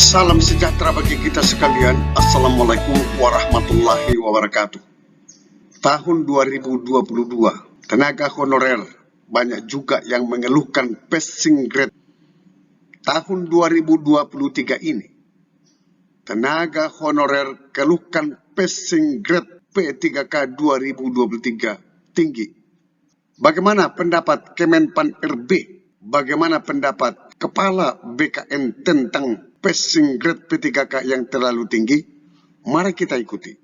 Salam sejahtera bagi kita sekalian. Assalamualaikum warahmatullahi wabarakatuh. Tahun 2022, tenaga honorer banyak juga yang mengeluhkan passing grade. Tahun 2023 ini, tenaga honorer keluhkan passing grade P3K 2023 tinggi. Bagaimana pendapat Kemenpan RB? Bagaimana pendapat Kepala BKN tentang passing grade P3K yang terlalu tinggi? Mari kita ikuti.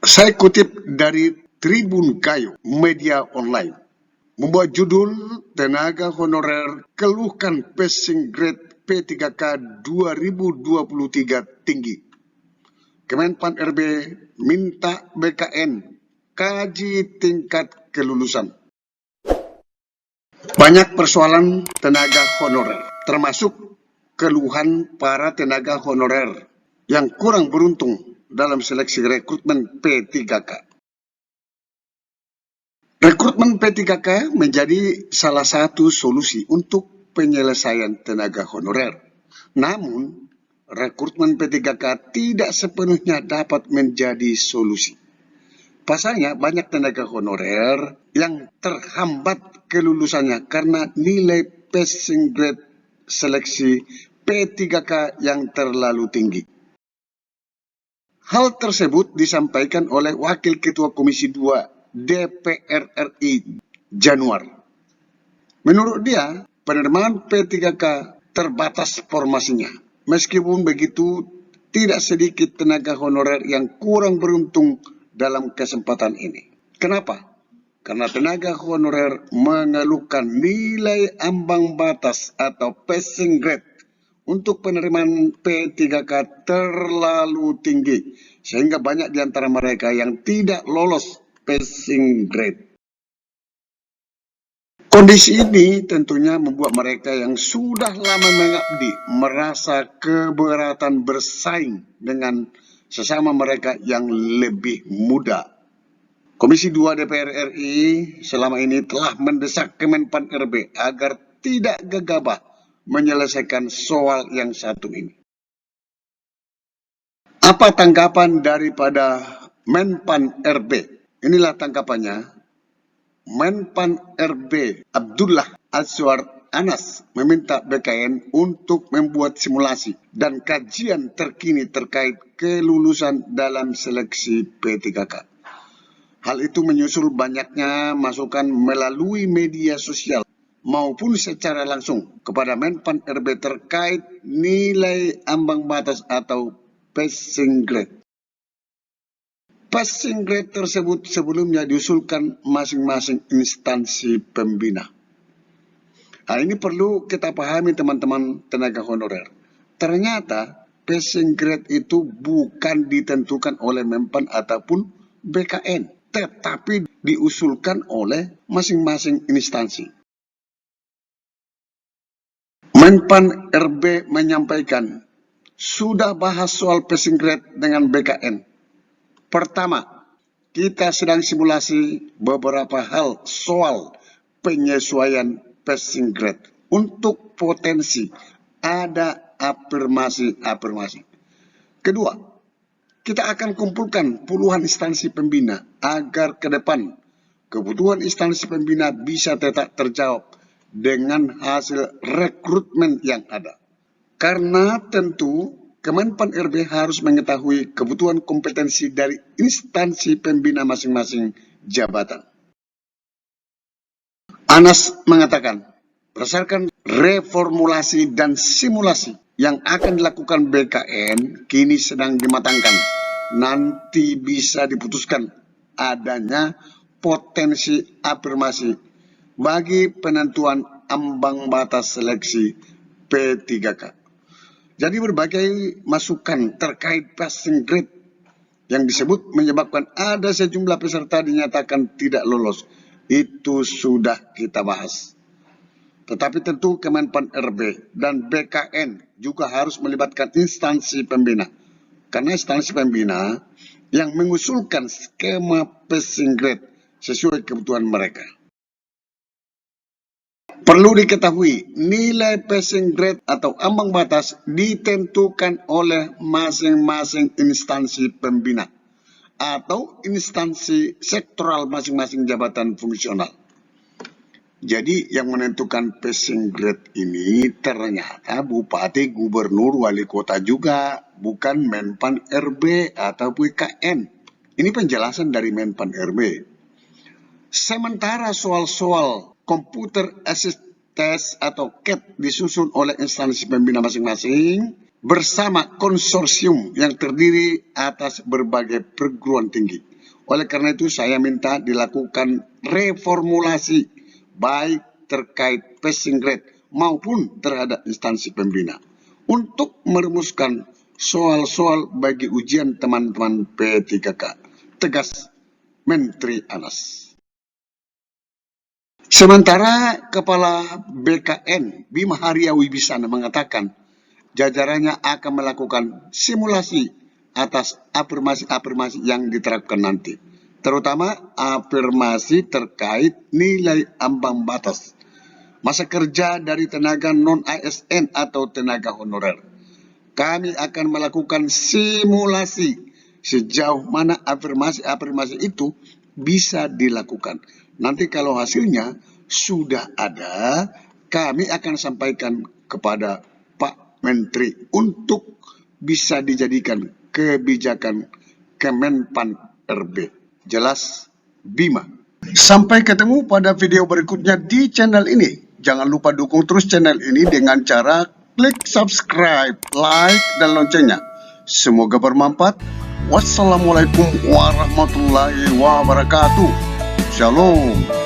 Saya kutip dari Tribun Gayo, media online. Membuat judul, tenaga honorer keluhkan passing grade P3K 2023 tinggi. Kemenpan RB minta BKN kaji tingkat kelulusan. Banyak persoalan tenaga honorer, termasuk keluhan para tenaga honorer yang kurang beruntung dalam seleksi rekrutmen P3K. Rekrutmen P3K menjadi salah satu solusi untuk penyelesaian tenaga honorer. Namun, rekrutmen P3K tidak sepenuhnya dapat menjadi solusi. Pasalnya, banyak tenaga honorer yang terhambat kelulusannya karena nilai passing grade seleksi P3K yang terlalu tinggi. Hal tersebut disampaikan oleh Wakil Ketua Komisi 2 DPR RI Januar. Menurut dia, penerimaan P3K terbatas formasinya. Meskipun begitu, tidak sedikit tenaga honorer yang kurang beruntung dalam kesempatan ini. Kenapa? Karena tenaga honorer mengeluhkan nilai ambang batas atau passing grade untuk penerimaan P3K terlalu tinggi, sehingga banyak di antara mereka yang tidak lolos passing grade. Kondisi ini tentunya membuat mereka yang sudah lama mengabdi merasa keberatan bersaing dengan sesama mereka yang lebih muda. Komisi 2 DPR RI selama ini telah mendesak Kemenpan RB agar tidak gegabah menyelesaikan soal yang satu ini. Apa tanggapan daripada Menpan RB? Inilah tanggapannya. Menpan RB Abdullah Azwar Anas meminta BKN untuk membuat simulasi dan kajian terkini terkait kelulusan dalam seleksi P3K. Hal itu menyusul banyaknya masukan melalui media sosial maupun secara langsung kepada Menpan RB terkait nilai ambang batas atau passing grade. Passing grade tersebut sebelumnya diusulkan masing-masing instansi pembina. Hal ini perlu kita pahami teman-teman tenaga honorer. Ternyata passing grade itu bukan ditentukan oleh Menpan ataupun BKN, tetapi diusulkan oleh masing-masing instansi. Menpan RB menyampaikan, sudah bahas soal passing grade dengan BKN. Pertama, kita sedang simulasi beberapa hal soal penyesuaian passing grade untuk potensi ada afirmasi-afirmasi. Kedua, kita akan kumpulkan puluhan instansi pembina agar ke depan kebutuhan instansi pembina bisa tetap terjawab dengan hasil rekrutmen yang ada. Karena tentu Kemenpan RB harus mengetahui kebutuhan kompetensi dari instansi pembina masing-masing jabatan. Anas mengatakan, berdasarkan reformulasi dan simulasi yang akan dilakukan BKN kini sedang dimatangkan. Nanti bisa diputuskan adanya potensi afirmasi bagi penentuan ambang batas seleksi P3K. Jadi berbagai masukan terkait passing grade yang disebut menyebabkan ada sejumlah peserta dinyatakan tidak lolos. Itu sudah kita bahas. Tetapi tentu Kemenpan RB dan BKN juga harus melibatkan instansi pembina. Karena instansi pembina yang mengusulkan skema passing grade sesuai kebutuhan mereka. Perlu diketahui, nilai passing grade atau ambang batas ditentukan oleh masing-masing instansi pembina atau instansi sektoral masing-masing jabatan fungsional. Jadi yang menentukan passing grade ini ternyata bupati, gubernur, wali kota juga, bukan Menpan RB atau BKN. Ini penjelasan dari Menpan RB. Sementara soal-soal computer assist test atau CAT disusun oleh instansi pembina masing-masing bersama konsorsium yang terdiri atas berbagai perguruan tinggi. Oleh karena itu saya minta dilakukan reformulasi baik terkait passing grade maupun terhadap instansi pembina untuk merumuskan soal-soal bagi ujian teman-teman P3K. Tegas Menteri Anas. Sementara Kepala BKN Bima Arya Wibisana mengatakan jajarannya akan melakukan simulasi atas afirmasi-afirmasi yang diterapkan nanti, terutama afirmasi terkait nilai ambang batas masa kerja dari tenaga non-ASN atau tenaga honorer. Kami akan melakukan simulasi sejauh mana afirmasi-afirmasi itu bisa dilakukan. Nanti kalau hasilnya sudah ada, kami akan sampaikan kepada Pak Menteri untuk bisa dijadikan kebijakan Kemenpan RB. Jelas, Bima. Sampai ketemu pada video berikutnya di channel ini. Jangan lupa dukung terus channel ini dengan cara klik subscribe, like, dan loncengnya. Semoga bermanfaat. Wassalamualaikum warahmatullahi wabarakatuh. Shalom.